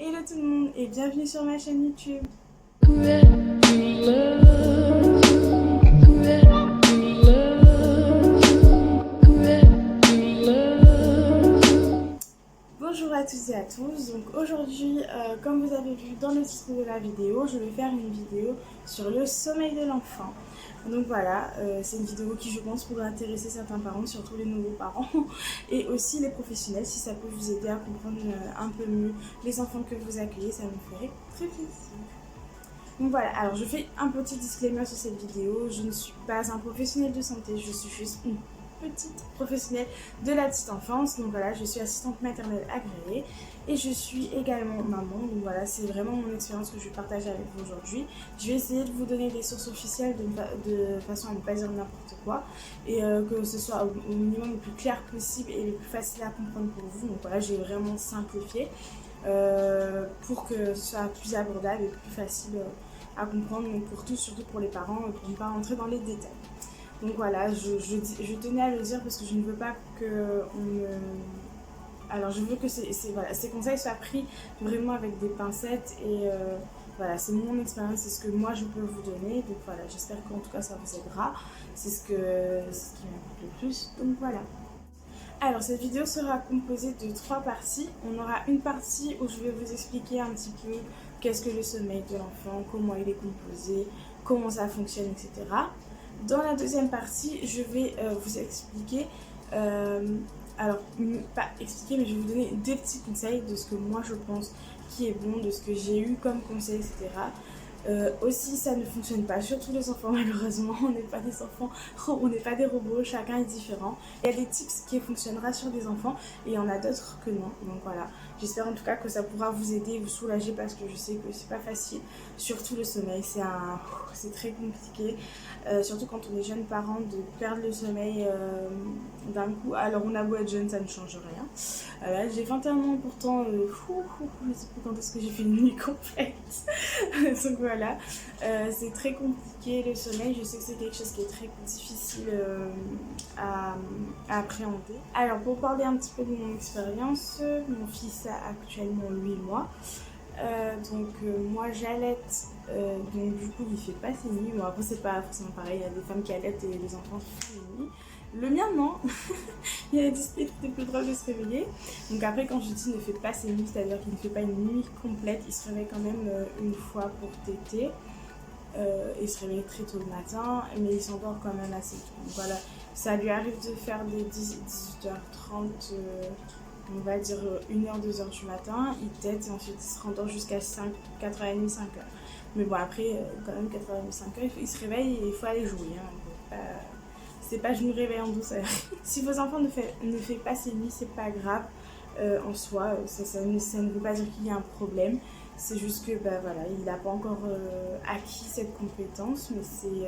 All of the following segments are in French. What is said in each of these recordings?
Hello tout le monde et bienvenue sur ma chaîne YouTube. Bonjour à tous et à tous, donc aujourd'hui comme vous avez vu dans le titre de la vidéo, je vais faire une vidéo sur le sommeil de l'enfant. Donc voilà, c'est une vidéo qui je pense pourrait intéresser certains parents, surtout les nouveaux parents et aussi les professionnels si ça peut vous aider à comprendre un peu mieux les enfants que vous accueillez, ça me ferait très plaisir. Donc voilà, alors je fais un petit disclaimer sur cette vidéo, je ne suis pas un professionnel de santé, je suis juste une petite professionnelle de la petite enfance. Donc voilà, je suis assistante maternelle agréée et je suis également maman. Donc voilà, c'est vraiment mon expérience que je vais partager avec vous aujourd'hui. Je vais essayer de vous donner des sources officielles de façon à ne pas dire n'importe quoi et que ce soit au minimum le plus clair possible et le plus facile à comprendre pour vous. Donc voilà, j'ai vraiment simplifié pour que ce soit plus abordable et plus facile à comprendre pour tous, surtout pour les parents, pour ne pas rentrer dans les détails. Donc voilà, je tenais à le dire parce que je ne veux pas que on me... Alors je veux que ces conseils soient pris vraiment avec des pincettes et voilà, c'est mon expérience, c'est ce que moi je peux vous donner. Donc voilà, j'espère qu'en tout cas ça vous aidera. C'est ce qui m'importe le plus. Donc voilà. Alors cette vidéo sera composée de 3 parties. On aura une partie où je vais vous expliquer un petit peu qu'est-ce que le sommeil de l'enfant, comment il est composé, comment ça fonctionne, etc. Dans la deuxième partie, je vais vous expliquer, alors pas expliquer, mais je vais vous donner des petits conseils de ce que moi je pense qui est bon, de ce que j'ai eu comme conseil, etc. Aussi, ça ne fonctionne pas sur tous les enfants, malheureusement. On n'est pas des enfants, on n'est pas des robots, chacun est différent. Il y a des tips qui fonctionnera sur des enfants et il y en a d'autres que non. Donc voilà, j'espère en tout cas que ça pourra vous aider, vous soulager parce que je sais que c'est pas facile. Surtout le sommeil, c'est très compliqué. Surtout quand on est jeune parent, de perdre le sommeil d'un coup. Alors on a beau être jeune, ça ne change rien. Voilà, j'ai 21 ans pourtant, je sais plus quand est-ce que j'ai fait une nuit complète. Donc voilà, c'est très compliqué le sommeil, je sais que c'est quelque chose qui est très difficile à appréhender. Alors pour parler un petit peu de mon expérience, mon fils a actuellement 8 mois. Moi j'allaite, donc du coup il fait pas ses nuits. Bon après c'est pas forcément pareil, il y a des femmes qui allaitent et les enfants font les nuits. Le mien non, il a décidé que c'était plus drôle de se réveiller. Donc après quand je dis ne fait pas ses nuits, c'est-à-dire qu'il ne fait pas une nuit complète, il se réveille quand même une fois pour téter. Il se réveille très tôt le matin, mais il s'endort quand même assez tôt. Donc voilà, ça lui arrive de faire des 18h30, on va dire 1h, 2h du matin, il tète et ensuite il se rendort jusqu'à 4h30, 5h. Mais bon après, quand même 4h30, 5h, il se réveille et il faut aller jouer. Hein. C'est pas je me réveille en douceur. Si vos enfants ne fait pas ces nuits, c'est pas grave en soi, ça ne veut pas dire qu'il y a un problème. C'est juste que voilà, il n'a pas encore acquis cette compétence, mais de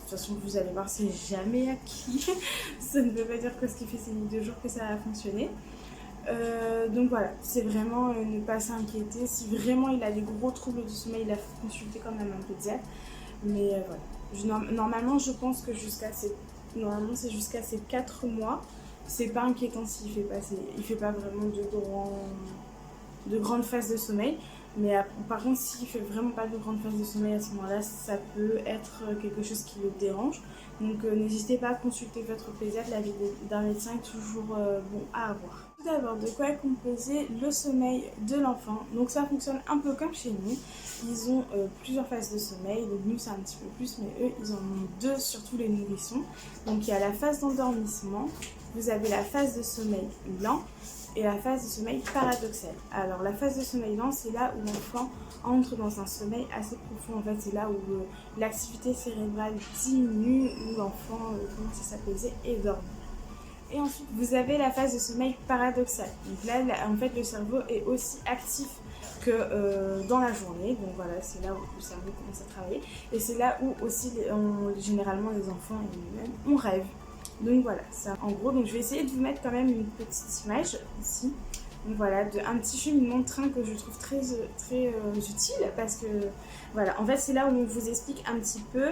toute façon vous allez voir, c'est jamais acquis. Ça ne veut pas dire que ce qu'il fait ces nuits de jour que ça va fonctionner. Donc voilà, c'est vraiment ne pas s'inquiéter. Si vraiment il a des gros troubles du sommeil, il a consulté quand même un pédiatre. Mais voilà, normalement je pense que c'est jusqu'à ses 4 mois. C'est pas inquiétant s'il fait pas vraiment de grandes phases de sommeil. Mais par contre, s'il fait vraiment pas de grandes phases de sommeil à ce moment-là, ça peut être quelque chose qui le dérange. Donc n'hésitez pas à consulter votre pédiatre, l'avis d'un médecin est toujours bon à avoir. Tout d'abord, de quoi est composé le sommeil de l'enfant? Donc ça fonctionne un peu comme chez nous. Ils ont plusieurs phases de sommeil, donc nous c'est un petit peu plus, mais eux ils en ont 2, surtout les nourrissons. Donc il y a la phase d'endormissement, vous avez la phase de sommeil lent et la phase de sommeil paradoxal. Alors la phase de sommeil lent, c'est là où l'enfant entre dans un sommeil assez profond. En fait, c'est là où l'activité cérébrale diminue, où l'enfant commence à s'apaiser et dormir. Et ensuite, vous avez la phase de sommeil paradoxal. Donc là, en fait, le cerveau est aussi actif que dans la journée. Donc voilà, c'est là où le cerveau commence à travailler. Et c'est là où aussi, généralement, les enfants et nous-mêmes, on rêve. Donc voilà, ça en gros. Donc je vais essayer de vous mettre quand même une petite image ici. Donc voilà, un petit cheminement de train que je trouve très utile parce que voilà, en fait c'est là où on vous explique un petit peu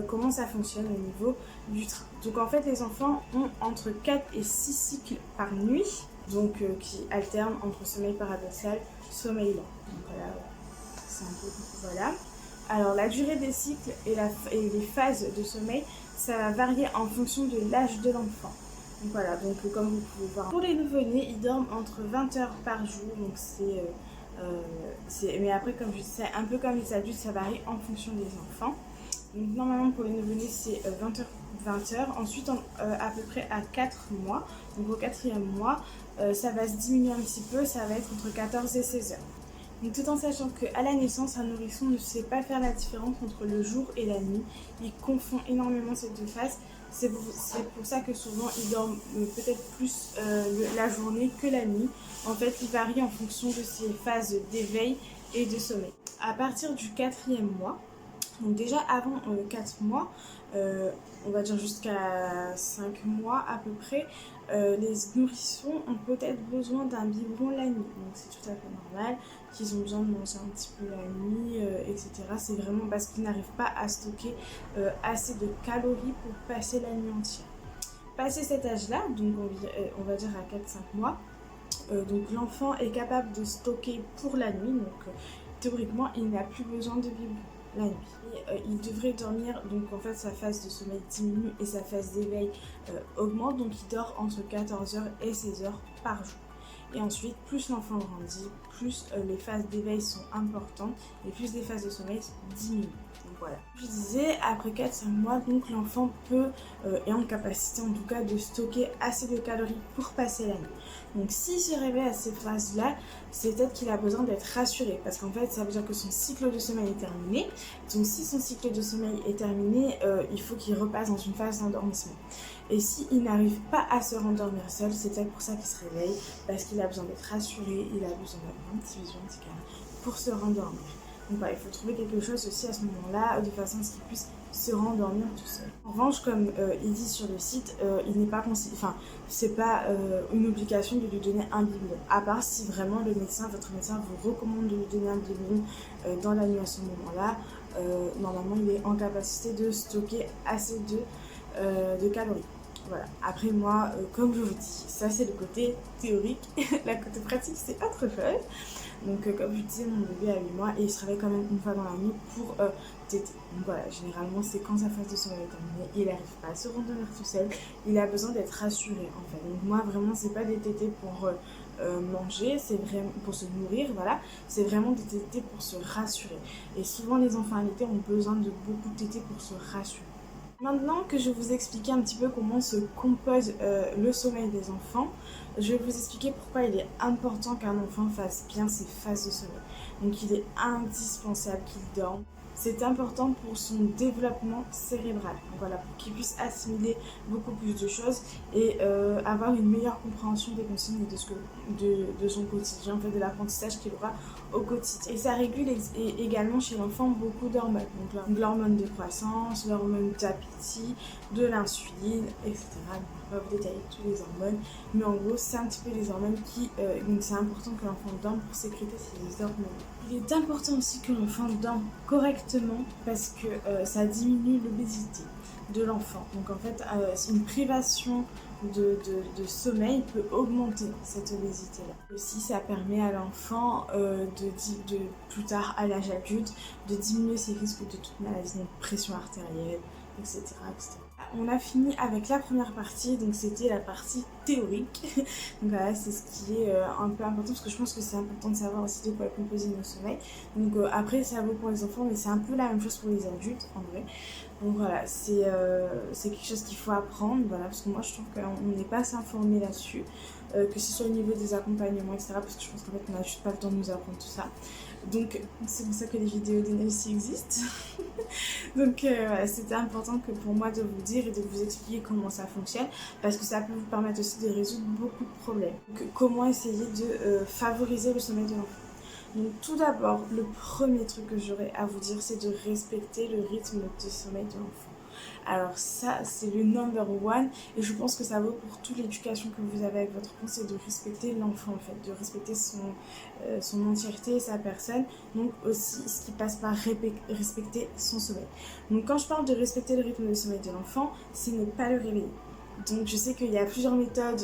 comment ça fonctionne au niveau du train. Donc en fait les enfants ont entre 4 et 6 cycles par nuit. donc qui alterne entre sommeil paradoxal, sommeil lent. Donc voilà, c'est un peu voilà. Alors la durée des cycles et les phases de sommeil, ça va varier en fonction de l'âge de l'enfant. Donc voilà, donc comme vous pouvez voir, pour les nouveau-nés, ils dorment entre 20 heures par jour, donc mais après comme je disais, un peu comme les adultes, ça varie en fonction des enfants. Donc normalement pour les nouveau-nés c'est 20 heures, 20 heures. Ensuite à peu près à 4 mois, donc au 4e mois, ça va se diminuer un petit peu, ça va être entre 14 et 16 heures. Donc tout en sachant qu'à la naissance, un nourrisson ne sait pas faire la différence entre le jour et la nuit. Il confond énormément ces deux phases. C'est pour ça que souvent il dort peut-être plus la journée que la nuit. En fait, il varie en fonction de ses phases d'éveil et de sommeil. À partir du 4e mois, donc déjà avant 4 mois, on va dire jusqu'à 5 mois à peu près, les nourrissons ont peut-être besoin d'un biberon la nuit. Donc c'est tout à fait normal qu'ils ont besoin de manger un petit peu la nuit, etc. C'est vraiment parce qu'ils n'arrivent pas à stocker assez de calories pour passer la nuit entière. Passé cet âge-là, donc on va dire à 4-5 mois, donc l'enfant est capable de stocker pour la nuit. Donc théoriquement, il n'a plus besoin de biberon la nuit. Il devrait dormir, donc en fait sa phase de sommeil diminue et sa phase d'éveil augmente, donc il dort entre 14 heures et 16 heures par jour. Et ensuite, plus l'enfant grandit, plus les phases d'éveil sont importantes et plus les phases de sommeil diminuent. Donc voilà. Je disais, après 4-5 mois, donc l'enfant peut, est en capacité en tout cas de stocker assez de calories pour passer la nuit. Donc s'il se réveille à ces phases-là, c'est peut-être qu'il a besoin d'être rassuré, parce qu'en fait ça veut dire que son cycle de sommeil est terminé. Donc si son cycle de sommeil est terminé, il faut qu'il repasse dans une phase d'endormissement. Et s'il n'arrive pas à se rendormir seul, c'est peut-être pour ça qu'il se réveille, parce qu'il a besoin d'être rassuré, il a besoin d'avoir un petit vision, un petit câlin pour se rendormir. Donc voilà, il faut trouver quelque chose aussi à ce moment-là, de façon à ce qu'il puisse se rendormir tout seul. En revanche, comme il dit sur le site, il n'est pas c'est pas une obligation de lui donner un biberon, à part si vraiment votre médecin vous recommande de lui donner un biberon dans la nuit à ce moment-là. Normalement, il est en capacité de stocker assez de calories. Voilà. Après moi, comme je vous dis, ça c'est le côté théorique, la côté pratique c'est autre chose. Donc comme je disais, mon bébé a 8 mois et il se réveille quand même une fois dans la nuit pour téter. Donc voilà, généralement c'est quand sa phase de sommeil est terminée, il n'arrive pas à se rendormir tout seul, il a besoin d'être rassuré en fait. Donc moi vraiment c'est pas des tétés pour manger, c'est vraiment pour se nourrir, voilà, c'est vraiment des tétés pour se rassurer. Et souvent les enfants allaités ont besoin de beaucoup de tétés pour se rassurer. Maintenant que je vous expliquer un petit peu comment se compose le sommeil des enfants, je vais vous expliquer pourquoi il est important qu'un enfant fasse bien ses phases de sommeil. Donc il est indispensable qu'il dorme. C'est important pour son développement cérébral. Donc voilà, pour qu'il puisse assimiler beaucoup plus de choses et avoir une meilleure compréhension des consignes et de son quotidien, en fait, de l'apprentissage qu'il aura au quotidien. Et ça régule également chez l'enfant beaucoup d'hormones. Donc l'hormone de croissance, l'hormone d'appétit, de l'insuline, etc. On va vous détailler toutes les hormones, mais en gros c'est un petit peu les hormones donc c'est important que l'enfant dorme pour sécréter ces hormones. Il est important aussi que l'enfant dorme correctement parce que ça diminue l'obésité de l'enfant. Donc en fait une privation de sommeil peut augmenter cette obésité là. Aussi ça permet à l'enfant de plus tard à l'âge adulte de diminuer ses risques de toute maladie, donc pression artérielle, etc., etc. On a fini avec la première partie, donc c'était la partie théorique. Donc voilà, c'est ce qui est un peu important parce que je pense que c'est important de savoir aussi de quoi est composé nos sommeils. Donc après ça vaut pour les enfants mais c'est un peu la même chose pour les adultes en vrai. Donc voilà, c'est quelque chose qu'il faut apprendre, voilà, parce que moi je trouve qu'on n'est pas assez informé là-dessus, que ce soit au niveau des accompagnements, etc. Parce que je pense qu'en fait on n'a juste pas le temps de nous apprendre tout ça. Donc c'est pour ça que les vidéos d'Enelcy existent. Donc voilà, c'était important que pour moi de vous dire et de vous expliquer comment ça fonctionne, parce que ça peut vous permettre aussi de résoudre beaucoup de problèmes. Donc comment essayer de favoriser le sommeil de l'enfant. Donc tout d'abord, le premier truc que j'aurais à vous dire, c'est de respecter le rythme de sommeil de l'enfant. Alors ça, c'est le number one et je pense que ça vaut pour toute l'éducation que vous avez avec votre enfant, c'est de respecter l'enfant en fait, de respecter son entièreté, sa personne, donc aussi ce qui passe par respecter son sommeil. Donc quand je parle de respecter le rythme de sommeil de l'enfant, c'est ne pas le réveiller. Donc je sais qu'il y a plusieurs méthodes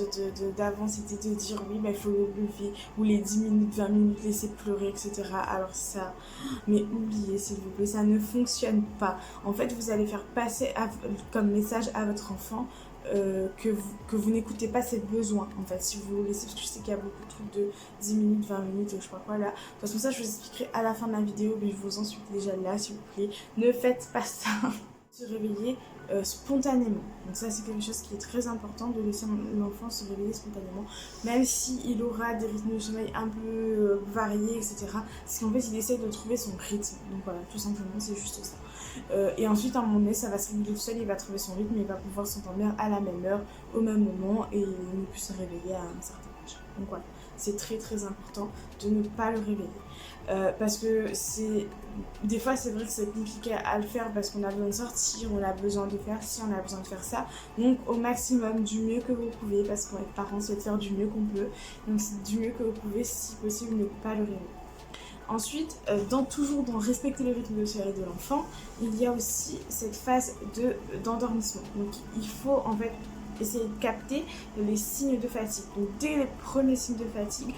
d'avant, c'était de dire oui, il faut le lever, ou les 10 minutes, 20 minutes, laisser pleurer, etc. Alors ça, mais oubliez s'il vous plaît, ça ne fonctionne pas. En fait, vous allez faire passer comme message à votre enfant que vous n'écoutez pas ses besoins, en fait, si vous laissez, parce que je sais qu'il y a beaucoup de trucs de 10 minutes, 20 minutes, je sais pas quoi là. De toute façon, ça, je vous expliquerai à la fin de la vidéo, mais je vous en supplie déjà là, s'il vous plaît, ne faites pas ça. Se réveiller spontanément. Donc ça, c'est quelque chose qui est très important, de laisser l'enfant se réveiller spontanément, même s'il aura des rythmes de sommeil un peu variés, etc. Parce qu'en fait, il essaie de trouver son rythme. Donc voilà, tout simplement, c'est juste ça. Et ensuite, à un moment donné, ça va se réguler tout seul, il va trouver son rythme, il va pouvoir s'endormir à la même heure, au même moment, et il ne peut se réveiller à un certain âge. Donc voilà, c'est très très important de ne pas le réveiller. Parce que des fois c'est vrai que c'est compliqué à le faire parce qu'on a besoin de sortir, on a besoin de faire ci, on a besoin de faire ça, donc au maximum du mieux que vous pouvez, parce qu'on est parents, c'est de faire du mieux qu'on peut, donc c'est du mieux que vous pouvez, si possible ne pas le réveiller. Ensuite, toujours dans respecter le rythme de sommeil de l'enfant, il y a aussi cette phase d'endormissement. Donc il faut en fait essayer de capter les signes de fatigue. Donc dès les premiers signes de fatigue,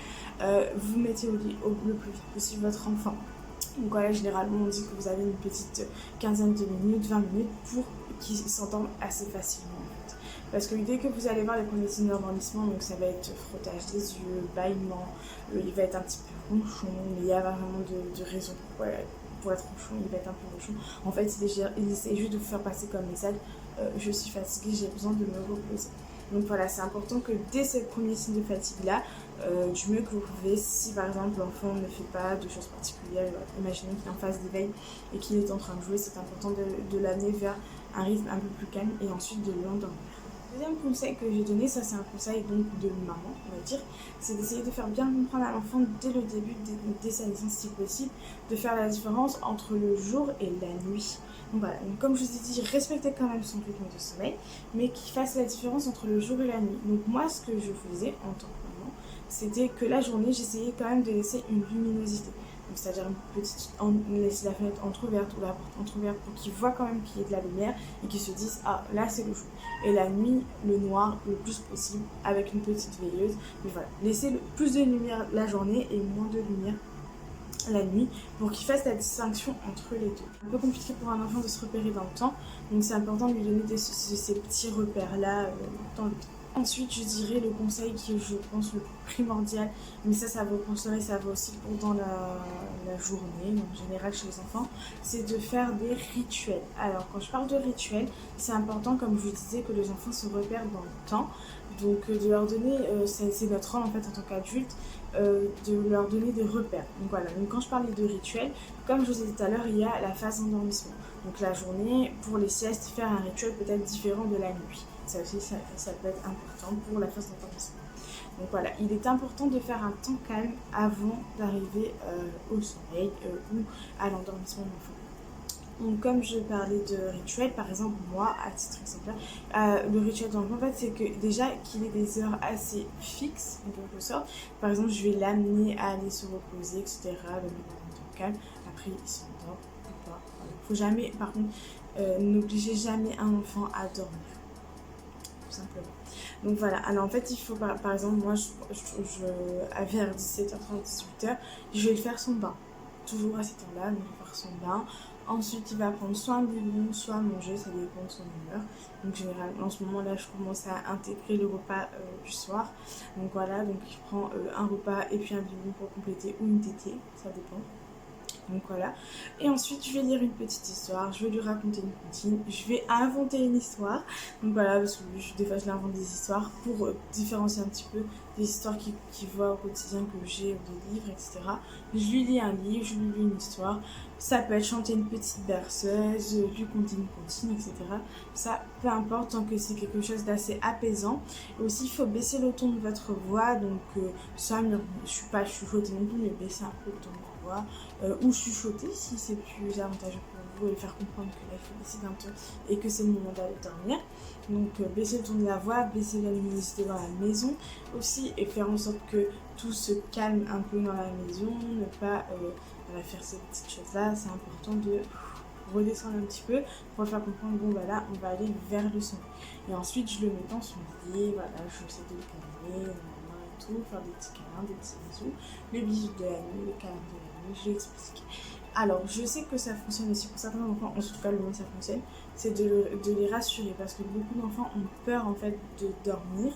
vous mettez au lit le plus vite possible votre enfant. Donc voilà, généralement on dit que vous avez une petite quinzaine de minutes, 20 minutes pour qu'il s'endorme assez facilement. Parce que dès que vous allez voir les premiers signes d'endormissement, donc ça va être frottage des yeux, bâillement, il va être un petit peu ronchon, mais il n'y a pas vraiment de raison pour être ronchon, il va être un peu ronchon. En fait, il essaie juste de vous faire passer comme message, je suis fatiguée, j'ai besoin de me reposer. Donc voilà, c'est important que dès ces premiers signes de fatigue-là, du mieux que vous pouvez, si par exemple l'enfant ne fait pas de choses particulières, imaginez qu'il est en phase d'éveil et qu'il est en train de jouer, c'est important de l'amener vers un rythme un peu plus calme et ensuite de l'endormir. Le deuxième conseil que j'ai donné, ça c'est un conseil donc de maman, on va dire, c'est d'essayer de faire bien comprendre à l'enfant dès le début, dès sa naissance si possible, de faire la différence entre le jour et la nuit. Donc voilà, donc comme je vous ai dit, respectez quand même son rythme de sommeil, mais qu'il fasse la différence entre le jour et la nuit. Donc moi, ce que je faisais en tant que maman, c'était que la journée, j'essayais quand même de laisser une luminosité. C'est-à-dire laisser la fenêtre entrouverte ou la porte entrouverte pour qu'ils voient quand même qu'il y ait de la lumière et qu'ils se disent ah là c'est le jour. Et la nuit, le noir le plus possible avec une petite veilleuse. Mais voilà, laisser plus de lumière la journée et moins de lumière la nuit pour qu'il fasse la distinction entre les deux. C'est un peu compliqué pour un enfant de se repérer dans le temps, donc c'est important de lui donner ces petits repères là dans le temps. Ensuite, je dirais le conseil qui je pense le plus primordial, mais ça vaut pour soirée, ça vaut aussi pour dans la journée, en général chez les enfants, c'est de faire des rituels. Alors, quand je parle de rituels, c'est important, comme je vous disais, que les enfants se repèrent dans le temps. Donc, de leur donner, c'est notre rôle en fait en tant qu'adulte, de leur donner des repères. Donc voilà, donc quand je parlais de rituels, comme je vous ai dit tout à l'heure, il y a la phase d'endormissement. Donc la journée, pour les siestes, faire un rituel peut-être différent de la nuit. Ça aussi, ça peut être important pour la phase d'endormissement. Donc voilà, il est important de faire un temps calme avant d'arriver au sommeil ou à l'endormissement de l'enfant. Donc comme je parlais de rituel, par exemple moi, à titre exemplaire, le rituel de l'enfant, en fait, c'est que déjà qu'il ait des heures assez fixes, en quelque sorte. Par exemple, je vais l'amener à aller se reposer, etc., le mettre dans un temps calme. Après, il s'endort ou pas. Voilà. Faut jamais, par contre, n'obligez jamais un enfant à dormir. Tout simplement. Donc voilà, alors en fait il faut par exemple moi vers 17h30, 18h, je vais le faire son bain, toujours à cet temps-là, donc je vais faire son bain. Ensuite il va prendre soit un biberon, soit manger, ça dépend de son humeur. Donc généralement en ce moment là je commence à intégrer le repas du soir. Donc voilà, donc il prend un repas et puis un biberon pour compléter ou une tétée, ça dépend. Donc voilà, et ensuite je vais lire une petite histoire, je vais lui raconter une comptine, je vais inventer une histoire. Donc voilà, parce que des fois je lui invente des histoires pour différencier un petit peu des histoires qu'il voit au quotidien que j'ai, ou des livres, etc. Je lui lis un livre, je lui lis une histoire. Ça peut être chanter une petite berceuse, lui conter une comptine, etc. Ça, peu importe, tant que c'est quelque chose d'assez apaisant. Et aussi, il faut baisser le ton de votre voix, donc ça, je ne suis pas chuchotée non plus, mais baisser un peu le ton de votre voix. Ou chuchoter si c'est plus avantageux pour vous et faire comprendre que là il faut baisser d'un ton et que c'est le moment d'aller dormir. Donc baisser le ton de la voix, baisser la luminosité dans la maison aussi et faire en sorte que tout se calme un peu dans la maison, ne pas faire ces petites choses là, c'est important de redescendre un petit peu pour le faire comprendre, bon bah là on va aller vers le sommeil. Et ensuite je le mets dans son lit, voilà, j'essaie de le calmer, et tout, faire des petits câlins, des petits bisous, les bisous de la nuit, les câlins de la nuit, je l'explique. Alors, je sais que ça fonctionne aussi pour certains enfants, en tout cas le mien ça fonctionne, c'est de les rassurer parce que beaucoup d'enfants ont peur en fait de dormir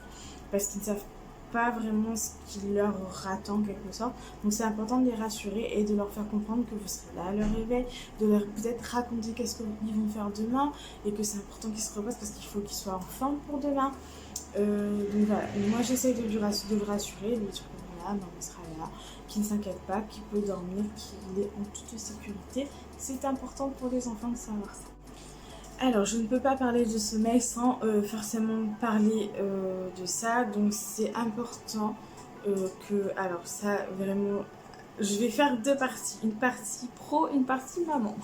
parce qu'ils ne savent pas vraiment ce qui leur attend en quelque sorte. Donc c'est important de les rassurer et de leur faire comprendre que vous serez là à leur réveil, de leur peut-être raconter qu'est-ce qu'ils vont faire demain et que c'est important qu'ils se reposent parce qu'il faut qu'ils soient en forme pour demain. Donc voilà, moi j'essaie de le rassurer, de lui dire que voilà, maman sera là, qu'il ne s'inquiète pas, qu'il peut dormir, qu'il est en toute sécurité. C'est important pour les enfants de savoir ça. Alors, je ne peux pas parler de sommeil sans forcément parler de ça. Donc, c'est important que... Alors, ça, vraiment... Je vais faire deux parties. Une partie pro, une partie maman.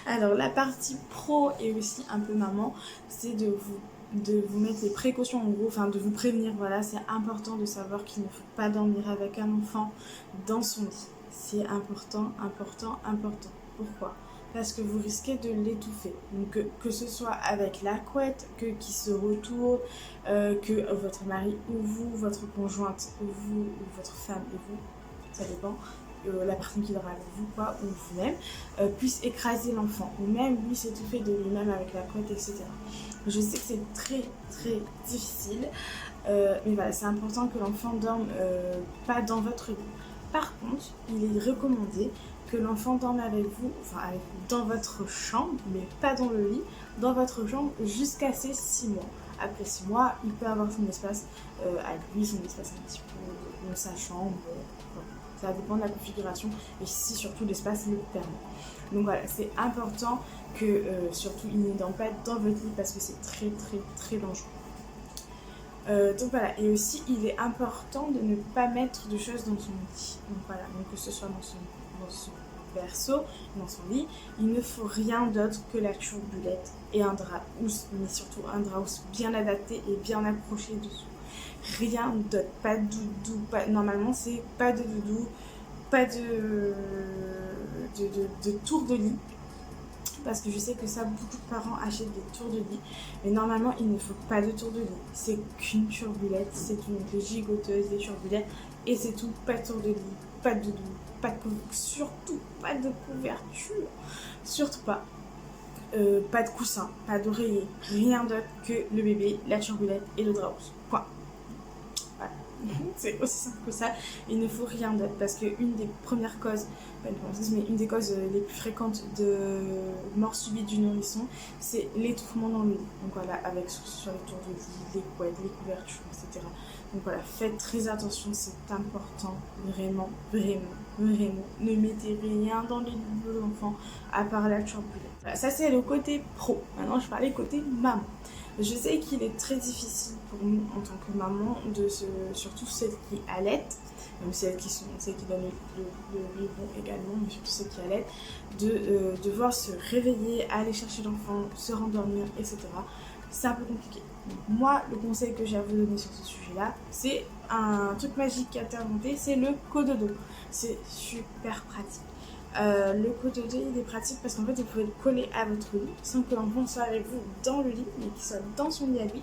Alors, la partie pro et aussi un peu maman, c'est de vous mettre les précautions en gros, enfin de vous prévenir, voilà, c'est important de savoir qu'il ne faut pas dormir avec un enfant dans son lit. C'est important, important, important. Pourquoi ? Parce que vous risquez de l'étouffer. Donc que ce soit avec la couette, qui se retourne, que votre mari ou vous, votre conjointe ou vous, ou votre femme et vous, ça dépend, la personne qui dort avec vous quoi, ou vous-même, puisse écraser l'enfant, ou même lui s'étouffer de lui-même avec la couette, etc. Je sais que c'est très très difficile, mais voilà, c'est important que l'enfant dorme pas dans votre lit. Par contre, il est recommandé que l'enfant dorme avec vous, enfin dans votre chambre, mais pas dans le lit, dans votre chambre jusqu'à ses 6 mois. Après 6 mois, il peut avoir son espace avec lui, son espace un petit peu dans sa chambre. Ça dépend de la configuration et si surtout l'espace le permet. Donc voilà, c'est important que surtout il ne dorme pas dans votre lit parce que c'est très très très dangereux. Donc voilà, et aussi il est important de ne pas mettre de choses dans son lit. Donc voilà, donc que ce soit dans son berceau, dans son lit, il ne faut rien d'autre que la turbulette et un drap housse, mais surtout un drap housse bien adapté et bien accroché dessous. Rien d'autre, pas de doudou, normalement c'est pas de doudou, pas de tour de lit. Parce que je sais que ça, beaucoup de parents achètent des tours de lit. Mais normalement, il ne faut pas de tour de lit. C'est qu'une turbulette, c'est une gigoteuse, des turbulettes. Et c'est tout, pas de tour de lit, pas de doudou, surtout pas de couverture. Surtout pas. Pas de coussin, pas d'oreiller. Rien d'autre que le bébé, la turbulette et le drap housse. Point. Voilà. C'est aussi simple que ça. Il ne faut rien d'autre parce qu'une des premières causes, une des causes les plus fréquentes de mort subite du nourrisson, c'est l'étouffement dans le lit. Donc voilà, avec sur les tours de lit, les couettes, les couvertures, etc. Donc voilà, faites très attention, c'est important, vraiment, vraiment, vraiment. Ne mettez rien dans les lits de l'enfant à part la turbulette. Voilà, ça c'est le côté pro. Maintenant je parlais côté maman. Je sais qu'il est très difficile pour nous en tant que maman, surtout celles qui allaitent, même celles qui donnent le biberon également, mais surtout celles qui allaitent, de devoir se réveiller, aller chercher l'enfant, se rendormir, etc. C'est un peu compliqué. Donc, moi, le conseil que j'ai à vous donner sur ce sujet-là, c'est un truc magique qui a été inventé, c'est le cododo. C'est super pratique. Le cododo il est pratique parce qu'en fait vous pouvez le coller à votre lit sans que l'enfant soit avec vous dans le lit mais qu'il soit dans son lit à lui,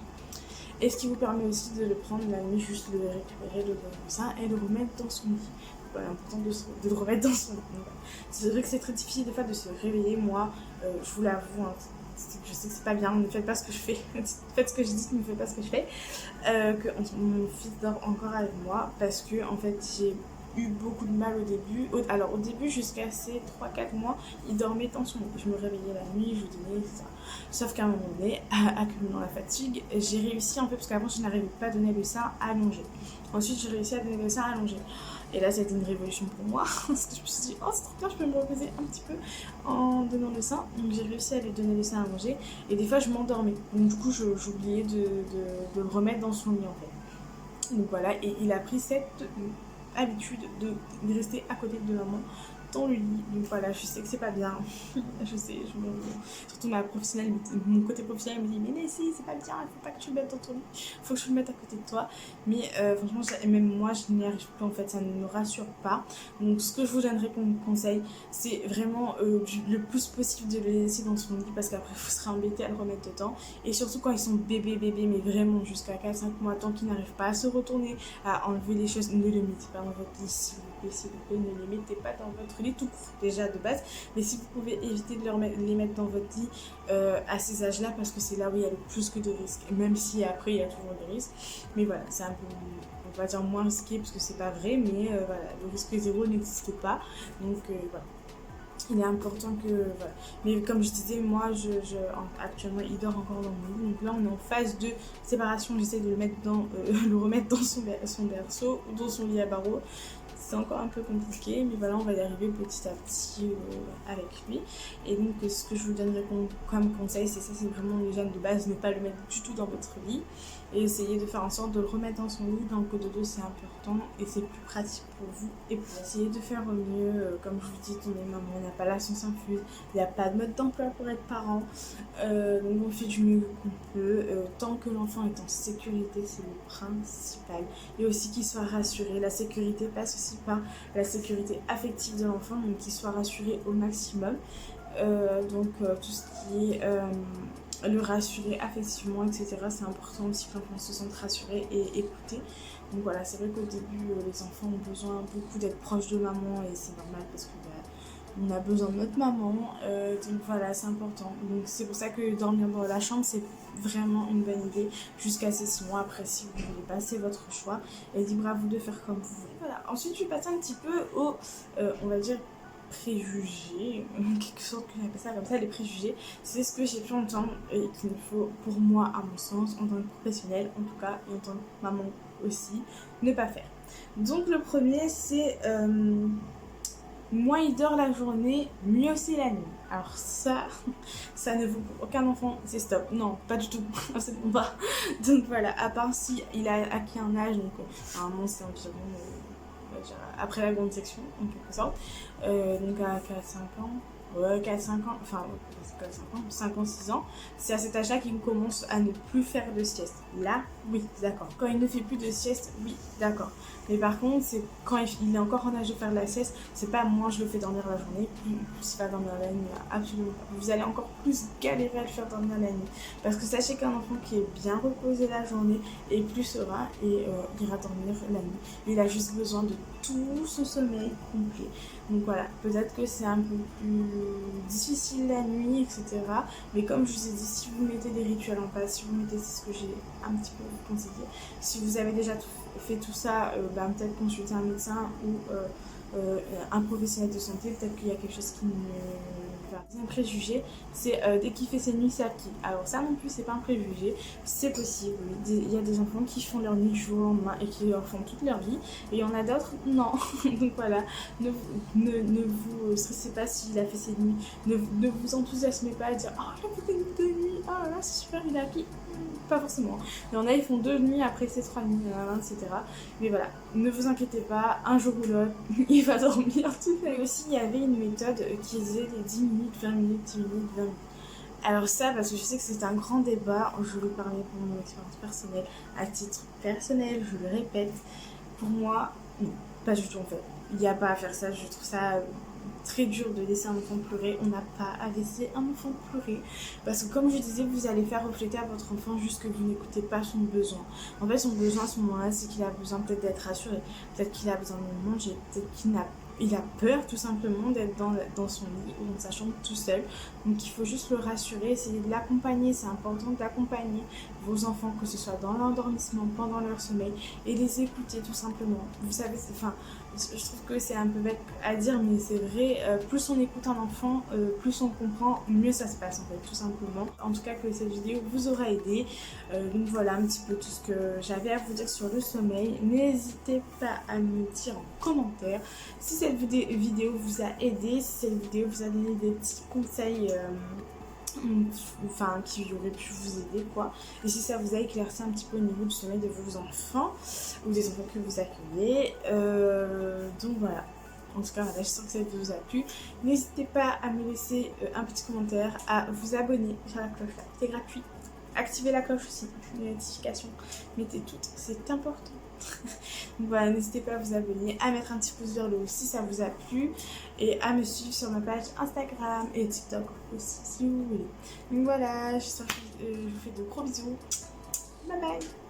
et ce qui vous permet aussi de le prendre la nuit, juste de le récupérer, de le sein et de le remettre dans son lit. Voilà, important de le remettre dans son lit. Donc, c'est vrai que c'est très difficile des fois de se réveiller. Moi je vous l'avoue, hein, je sais que c'est pas bien, ne faites pas ce que je fais, faites ce que je dis, ne faites pas ce que je fais, que mon fils dort encore avec moi parce que en fait j'ai eu beaucoup de mal au début. Alors au début jusqu'à ces 3-4 mois, il dormait dans son lit. Je me réveillais la nuit, je lui donnais, etc. Sauf qu'à un moment donné, accumulant la fatigue, j'ai réussi en fait, parce qu'avant je n'arrivais pas à donner le sein allongé. Ensuite j'ai réussi à donner le sein allongé. Et là ça a été une révolution pour moi, parce que je me suis dit, oh c'est trop bien, je peux me reposer un petit peu en donnant le sein. Donc j'ai réussi à lui donner le sein allongé. Et des fois je m'endormais. Donc du coup j'oubliais de le remettre dans son lit en fait. Donc voilà, et il a pris cette habitude de rester à côté de maman dans le lit. Donc voilà, je sais que c'est pas bien. Je sais, surtout mon côté professionnel me dit mais si, c'est pas bien, il faut pas que tu le mettes dans ton lit, il faut que je le mette à côté de toi. Mais franchement, même moi, je n'y arrive plus en fait, ça ne me rassure pas. Donc ce que je vous donnerais comme conseil, c'est vraiment le plus possible de le laisser dans son lit parce qu'après vous serez embêté à le remettre dedans. Et surtout quand ils sont bébés, mais vraiment jusqu'à 4-5 mois, tant qu'ils n'arrivent pas à se retourner, à enlever les choses, ne les mettez pas dans votre lit, s'il vous plaît, ne les mettez pas dans votre lit tout court déjà de base. Mais si vous pouvez éviter de les mettre dans votre lit à ces âges-là, parce que c'est là où il y a le plus que de risques, même si après il y a toujours des risques. Mais voilà, c'est un peu, on va dire moins risqué parce que c'est pas vrai, mais voilà, le risque zéro n'existe pas. Donc voilà. Il est important que voilà. Mais comme je disais, moi actuellement il dort encore dans mon lit. Donc là on est en phase de séparation. J'essaie de le remettre dans son berceau ou dans son lit à barreaux. C'est encore un peu compliqué, mais voilà, on va y arriver petit à petit avec lui. Et donc ce que je vous donnerais comme conseil, c'est ça, c'est vraiment déjà de base, ne pas le mettre du tout dans votre lit et essayer de faire en sorte de le remettre dans son lit. Dans le code 2, c'est important et c'est plus pratique pour vous et pour essayer de faire au mieux. Comme je vous dis, on est maman, on n'a pas la science infuse, il n'y a pas de mode d'emploi pour être parent, donc on fait du mieux qu'on peut. Tant que l'enfant est en sécurité, c'est le principal, et aussi qu'il soit rassuré. La sécurité passe aussi par la sécurité affective de l'enfant, donc qu'il soit rassuré au maximum. Tout ce qui est le rassurer affectivement, etc. C'est important aussi que l'enfant se sente rassuré et écouté. Donc voilà, c'est vrai qu'au début, les enfants ont besoin beaucoup d'être proches de maman et c'est normal parce que on a besoin de notre maman. Donc voilà, c'est important. Donc c'est pour ça que dormir dans la chambre, c'est vraiment une bonne idée jusqu'à ces 6 mois. Après, si vous voulez passer votre choix, et libre à vous de faire comme vous voulez. Voilà, ensuite je vais passer un petit peu au, on va dire, préjugés, en quelque sorte qu'on appelle ça comme ça, les préjugés. C'est ce que j'ai pu entendre et qu'il faut, pour moi, à mon sens, en tant que professionnelle en tout cas, et en tant que maman aussi, ne pas faire. Donc le premier, c'est moins il dort la journée, mieux c'est la nuit. Alors ça ne vaut pour aucun enfant, c'est stop. Non, pas du tout, absolument pas. Donc voilà, à part si il a acquis un âge, donc normalement c'est environ après la grande section en quelque sorte, donc à 4-5 ans, ouais 4-5 ans, enfin 5 ans, 6 ans, c'est à cet âge-là qu'il commence à ne plus faire de sieste. Là, oui, d'accord. Quand il ne fait plus de sieste, oui, d'accord. Mais par contre, c'est quand il est encore en âge de faire de la sieste, c'est pas moi je le fais dormir la journée, plus il va dormir la nuit, absolument pas. Vous allez encore plus galérer à le faire dormir la nuit. Parce que sachez qu'un enfant qui est bien reposé la journée est plus serein et ira dormir la nuit. Il a juste besoin de tout ce sommeil complet. Donc voilà, peut-être que c'est un peu plus difficile la nuit, etc. Mais comme je vous ai dit, si vous mettez des rituels en place, si vous mettez, c'est ce que j'ai un petit peu conseillé, si vous avez déjà fait tout ça, peut-être consulter un médecin ou un professionnel de santé, peut-être qu'il y a quelque chose qui ne va. Un préjugé, c'est dès qu'il fait ses nuits, c'est acquis. Alors ça non plus, c'est pas un préjugé, c'est possible. Il y a des enfants qui font leur nuit du jour au lendemain et qui leur font toute leur vie, et il y en a d'autres, non. Donc voilà, ne vous stressez pas s'il a fait ses nuits, ne vous enthousiasmez pas à dire « Oh, il a fait des nuits de nuit, oh là c'est super, il a acquis ». Pas forcément. Il y en a, ils font 2 nuits après ces 3 nuits, etc. Mais voilà, ne vous inquiétez pas, un jour ou l'autre, il va dormir tout seul. Et aussi, il y avait une méthode qui disait les 10 minutes, 20 minutes, 10 minutes, 20 minutes. Alors ça, parce que je sais que c'est un grand débat, je vais parler pour mon expérience personnelle, à titre personnel, je le répète, pour moi, non, pas du tout en fait. Il n'y a pas à faire ça, je trouve ça très dur de laisser un enfant pleurer. On n'a pas à laisser un enfant pleurer parce que comme je disais, vous allez faire refléter à votre enfant juste que vous n'écoutez pas son besoin. En fait, son besoin à ce moment-là, c'est qu'il a besoin peut-être d'être rassuré, peut-être qu'il a besoin de manger, peut-être qu'il a peur tout simplement d'être dans son lit ou dans sa chambre tout seul. Donc il faut juste le rassurer, essayer de l'accompagner. C'est important d'accompagner vos enfants, que ce soit dans l'endormissement, pendant leur sommeil, et les écouter tout simplement. Vous savez, je trouve que c'est un peu bête à dire, mais c'est vrai, plus on écoute un enfant, plus on comprend, mieux ça se passe en fait, tout simplement. En tout cas, que cette vidéo vous aura aidé. Donc voilà un petit peu tout ce que j'avais à vous dire sur le sommeil. N'hésitez pas à me dire en commentaire si cette vidéo vous a aidé, si cette vidéo vous a donné des petits conseils qui aurait pu vous aider quoi, et si ça vous a éclairci un petit peu au niveau du sommeil de vos enfants ou des enfants que vous accueillez. Donc voilà, En tout cas, voilà, j'espère que cette vidéo vous a plu. N'hésitez pas à me laisser un petit commentaire, à vous abonner sur la cloche là, c'est gratuit. Activez la cloche aussi, les notifications, mettez toutes, c'est important. Donc voilà, n'hésitez pas à vous abonner, à mettre un petit pouce vers le haut si ça vous a plu et à me suivre sur ma page Instagram et TikTok aussi si vous voulez. Donc voilà, j'espère que je vous fais de gros bisous. Bye bye.